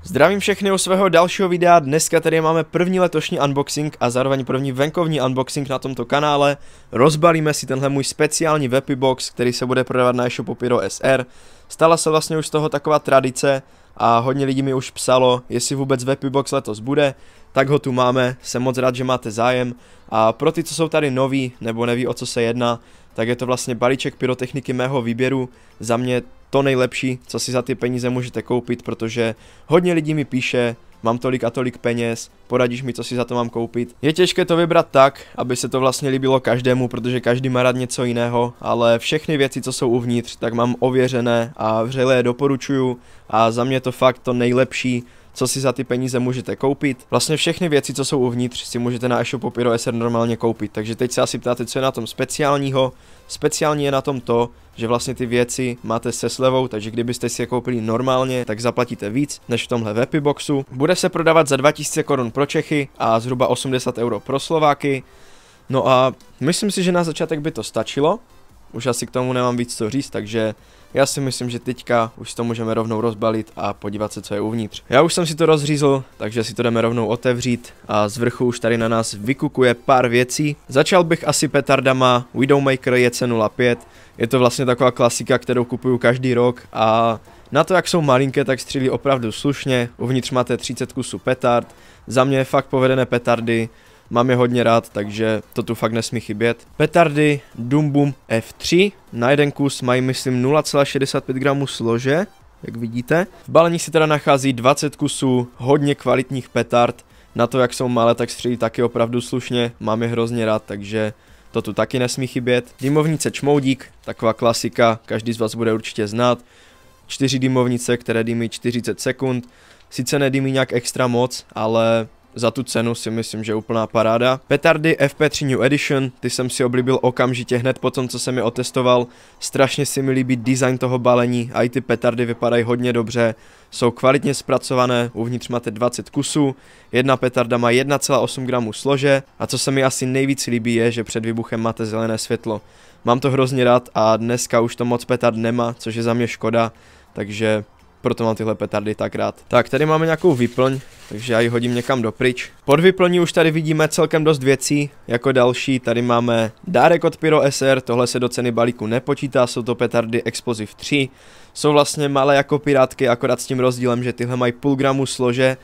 Zdravím všechny u svého dalšího videa, dneska tady máme první letošní unboxing a zároveň první venkovní unboxing na tomto kanále. Rozbalíme si tenhle můj speciální Vappy Box, který se bude prodávat na e-shopu Pyro SR. Stala se vlastně už z toho taková tradice a hodně lidí mi už psalo, jestli vůbec Vappy Box letos bude, tak ho tu máme, jsem moc rád, že máte zájem. A pro ty, co jsou tady noví nebo neví, o co se jedná, tak je to vlastně balíček pyrotechniky mého výběru, za mě to nejlepší, co si za ty peníze můžete koupit, protože hodně lidí mi píše, mám tolik a tolik peněz, poradíš mi, co si za to mám koupit. Je těžké to vybrat tak, aby se to vlastně líbilo každému, protože každý má rád něco jiného, ale všechny věci, co jsou uvnitř, tak mám ověřené a vřele je doporučuju a za mě to fakt to nejlepší, co si za ty peníze můžete koupit. Vlastně všechny věci, co jsou uvnitř, si můžete na e-shopu Pyro SR normálně koupit. Takže teď se asi ptáte, co je na tom speciálního. Speciální je na tom to, že vlastně ty věci máte se slevou, takže kdybyste si je koupili normálně, tak zaplatíte víc než v tomhle Vappy Boxu. Bude se prodávat za 2000 korun pro Čechy a zhruba 80 euro pro Slováky. No a myslím si, že na začátek by to stačilo. Už asi k tomu nemám víc co říct, takže já si myslím, že teďka už to můžeme rovnou rozbalit a podívat se, co je uvnitř. Já už jsem si to rozřízl, takže si to jdeme rovnou otevřít a z vrchu už tady na nás vykukuje pár věcí. Začal bych asi petardama Widowmaker JC05. Je to vlastně taková klasika, kterou kupuju každý rok a na to, jak jsou malinké, tak střílí opravdu slušně. Uvnitř máte 30 kusů petard. Za mě fakt povedené petardy. Mám je hodně rád, takže to tu fakt nesmí chybět. Petardy Doom Boom F3. Na jeden kus mají, myslím, 0,65 gramů slože, jak vidíte. V balení si teda nachází 20 kusů hodně kvalitních petard. Na to, jak jsou malé, tak střílí taky opravdu slušně. Mám je hrozně rád, takže to tu taky nesmí chybět. Dymovnice Čmoudík, taková klasika, každý z vás bude určitě znát. 4 dymovnice, které dýmí 40 sekund. Sice nedýmí nějak extra moc, ale za tu cenu si myslím, že je úplná paráda. Petardy FP3 New Edition, ty jsem si oblíbil okamžitě hned po tom, co jsem je otestoval. Strašně si mi líbí design toho balení a i ty petardy vypadají hodně dobře. Jsou kvalitně zpracované, uvnitř máte 20 kusů, jedna petarda má 1,8 gramů slože a co se mi asi nejvíc líbí je, že před výbuchem máte zelené světlo. Mám to hrozně rád a dneska už to moc petard nemá, což je za mě škoda, takže proto mám tyhle petardy tak rád. Tak, tady máme nějakou výplň, takže já ji hodím někam dopryč. Pod výplní už tady vidíme celkem dost věcí. Jako další tady máme dárek od Pyro SR, tohle se do ceny balíku nepočítá, jsou to petardy Explosive 3. Jsou vlastně malé jako pirátky, akorát s tím rozdílem, že tyhle mají půl gramu slože.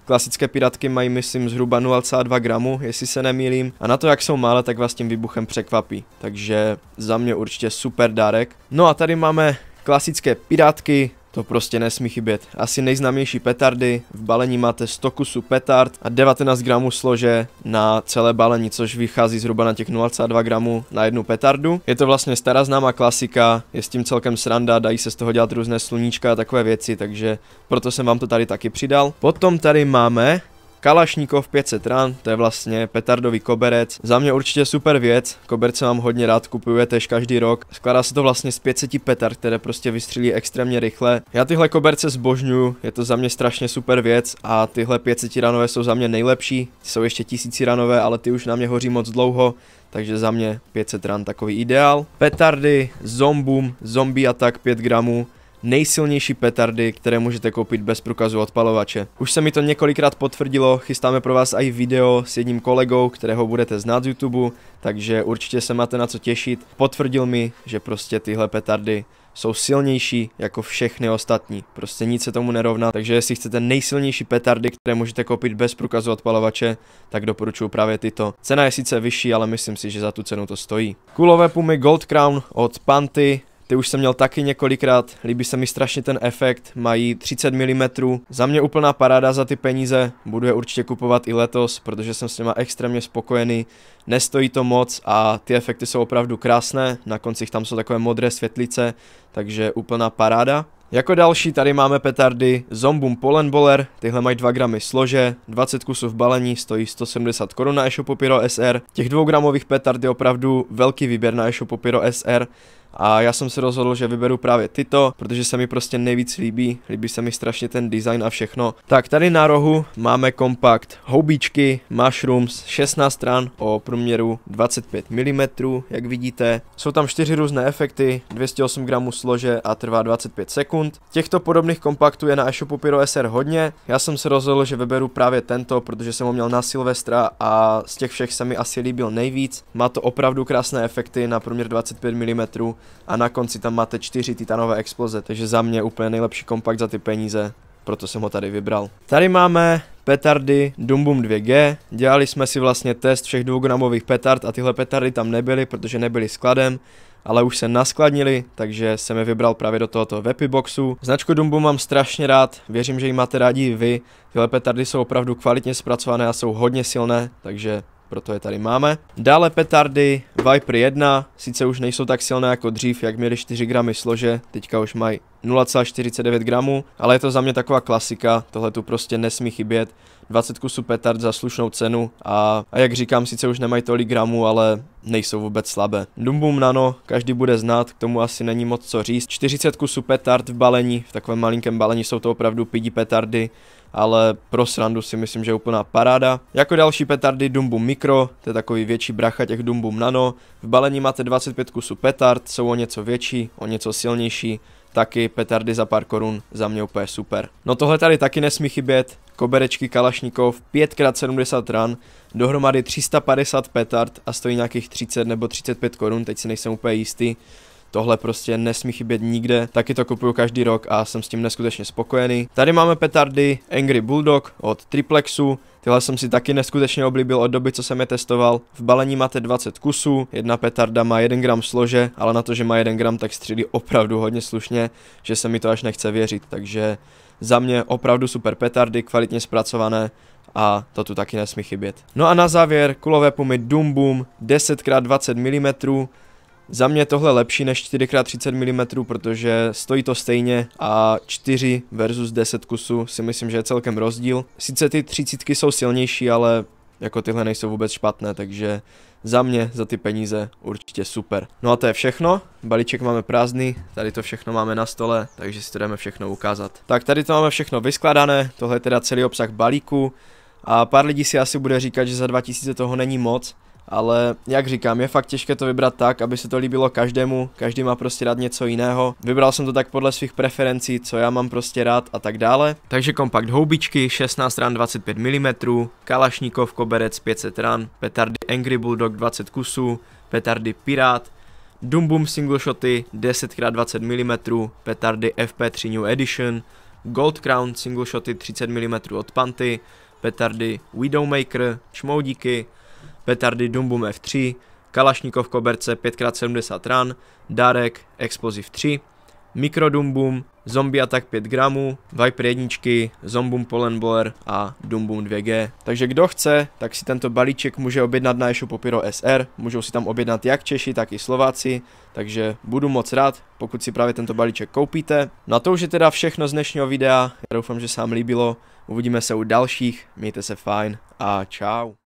Klasické pirátky mají, myslím, zhruba 0,2 gramu, jestli se nemýlím. A na to, jak jsou malé, tak vás tím výbuchem překvapí. Takže za mě určitě super dárek. No a tady máme klasické pirátky. To prostě nesmí chybět. Asi nejznámější petardy, v balení máte 100 kusů petard a 19 gramů slože na celé balení, což vychází zhruba na těch 0,2 gramů na jednu petardu. Je to vlastně stará známá klasika, je s tím celkem sranda, dají se z toho dělat různé sluníčka a takové věci, takže proto jsem vám to tady taky přidal. Potom tady máme Kalašníkov 500 ran, to je vlastně petardový koberec. Za mě určitě super věc, koberce mám hodně rád, kupuju je též každý rok. Skládá se to vlastně z 500 petard, které prostě vystřílí extrémně rychle. Já tyhle koberce zbožňuju, je to za mě strašně super věc a tyhle 500 ranové jsou za mě nejlepší. Jsou ještě 1000 ranové, ale ty už na mě hoří moc dlouho, takže za mě 500 ran takový ideál. Petardy Zomboom Zombie Attack 5 gramů. Nejsilnější petardy, které můžete koupit bez průkazu odpalovače. Už se mi to několikrát potvrdilo, chystáme pro vás i video s jedním kolegou, kterého budete znát z YouTube, takže určitě se máte na co těšit. Potvrdil mi, že prostě tyhle petardy jsou silnější jako všechny ostatní, prostě nic se tomu nerovná, takže jestli chcete nejsilnější petardy, které můžete koupit bez průkazu odpalovače, tak doporučuji právě tyto. Cena je sice vyšší, ale myslím si, že za tu cenu to stojí. Kulové pumy Gold Crown od Panty. Ty už jsem měl taky několikrát, líbí se mi strašně ten efekt, mají 30 mm, za mě úplná paráda za ty peníze, budu je určitě kupovat i letos, protože jsem s nima extrémně spokojený, nestojí to moc a ty efekty jsou opravdu krásné, na koncích tam jsou takové modré světlice, takže úplná paráda. Jako další tady máme petardy Zomboom Pollenboller, tyhle mají 2 gramy slože, 20 kusů v balení, stojí 170 korun na e-shopu Pyro SR. Těch 2 gramových petard je opravdu velký výběr na e-shopu Pyro SR a já jsem se rozhodl, že vyberu právě tyto, protože se mi prostě nejvíc líbí se mi strašně ten design a všechno. Tak tady na rohu máme kompakt houbičky Mushrooms, 16 stran o průměru 25 mm, jak vidíte. Jsou tam 4 různé efekty, 208 gramů slože a trvá 25 sekund. Těchto podobných kompaktů je na e-shopu Pyro SR hodně, já jsem se rozhodl, že vyberu právě tento, protože jsem ho měl na Silvestra a z těch všech se mi asi líbil nejvíc. Má to opravdu krásné efekty na průměr 25 mm a na konci tam máte 4 titanové exploze, takže za mě úplně nejlepší kompakt za ty peníze, proto jsem ho tady vybral. Tady máme petardy Doom Boom 2G, dělali jsme si vlastně test všech 2gramových petard a tyhle petardy tam nebyly, protože nebyly skladem, ale už se naskladnili, takže jsem je vybral právě do tohoto Wepiboxu. Značku Doom Boom mám strašně rád, věřím, že ji máte rádi i vy. Tyhle petardy jsou opravdu kvalitně zpracované a jsou hodně silné, takže proto je tady máme. Dále petardy Viper 1, sice už nejsou tak silné jako dřív, jak měly 4 gramy slože, teďka už mají 0,49 gramů, ale je to za mě taková klasika, tohle tu prostě nesmí chybět. 20 kusů petard za slušnou cenu a jak říkám, sice už nemají tolik gramů, ale nejsou vůbec slabé. Doom Boom Nano, každý bude znát, k tomu asi není moc co říct. 40 kusů petard v balení, v takovém malinkém balení jsou to opravdu pidi petardy, ale pro srandu si myslím, že je úplná paráda. Jako další petardy Doom Boom Micro, to je takový větší bracha těch Doom Boom Nano. V balení máte 25 kusů petard, jsou o něco větší, o něco silnější. Taky petardy za pár korun, za mě úplně super. No tohle tady taky nesmí chybět, koberečky Kalašnikov 5x70 ran, dohromady 350 petard a stojí nějakých 30 nebo 35 korun, teď si nejsem úplně jistý. Tohle prostě nesmí chybět nikde, taky to kupuju každý rok a jsem s tím neskutečně spokojený. Tady máme petardy Angry Bulldog od Triplexu, tyhle jsem si taky neskutečně oblíbil od doby, co jsem je testoval. V balení máte 20 kusů, jedna petarda má 1 gram slože, ale na to, že má 1 gram, tak střílí opravdu hodně slušně, že se mi to až nechce věřit, takže za mě opravdu super petardy, kvalitně zpracované a to tu taky nesmí chybět. No a na závěr kulové pumy Doom Boom 10x20 mm. Za mě je tohle lepší než 4x30 mm, protože stojí to stejně a 4 versus 10 kusů si myslím, že je celkem rozdíl. Sice ty 30 jsou silnější, ale jako tyhle nejsou vůbec špatné, takže za mě, za ty peníze určitě super. No a to je všechno, balíček máme prázdný, tady to všechno máme na stole, takže si to jdeme všechno ukázat. Tak tady to máme všechno vyskladané, tohle je teda celý obsah balíku a pár lidí si asi bude říkat, že za 2000 toho není moc. Ale jak říkám, je fakt těžké to vybrat tak, aby se to líbilo každému, každý má prostě rád něco jiného. Vybral jsem to tak podle svých preferencí, co já mám prostě rád a tak dále. Takže kompakt houbičky, 16 ran 25 mm, Kalašnikov koberec 500 ran, petardy Angry Bulldog 20 kusů, petardy Pirát, Doom Boom single shoty 10x20 mm, petardy FP3 New Edition, Gold Crown single shoty 30 mm od Panty, petardy Widowmaker, čmoudíky, petardy Doom Boom F3, Kalašnikov koberce 5x70 ran, Darek Explosive 3, Micro Doom Boom, Zombie Attack 5 gramů, Viper 1, Zombie Boom Pollen Blower a Doom Boom 2G. Takže kdo chce, tak si tento balíček může objednat na e-shopu Pyro SR, můžou si tam objednat jak Češi, tak i Slováci, takže budu moc rád, pokud si právě tento balíček koupíte. No a to už je teda všechno z dnešního videa, já doufám, že se vám líbilo, uvidíme se u dalších, mějte se fajn a čau.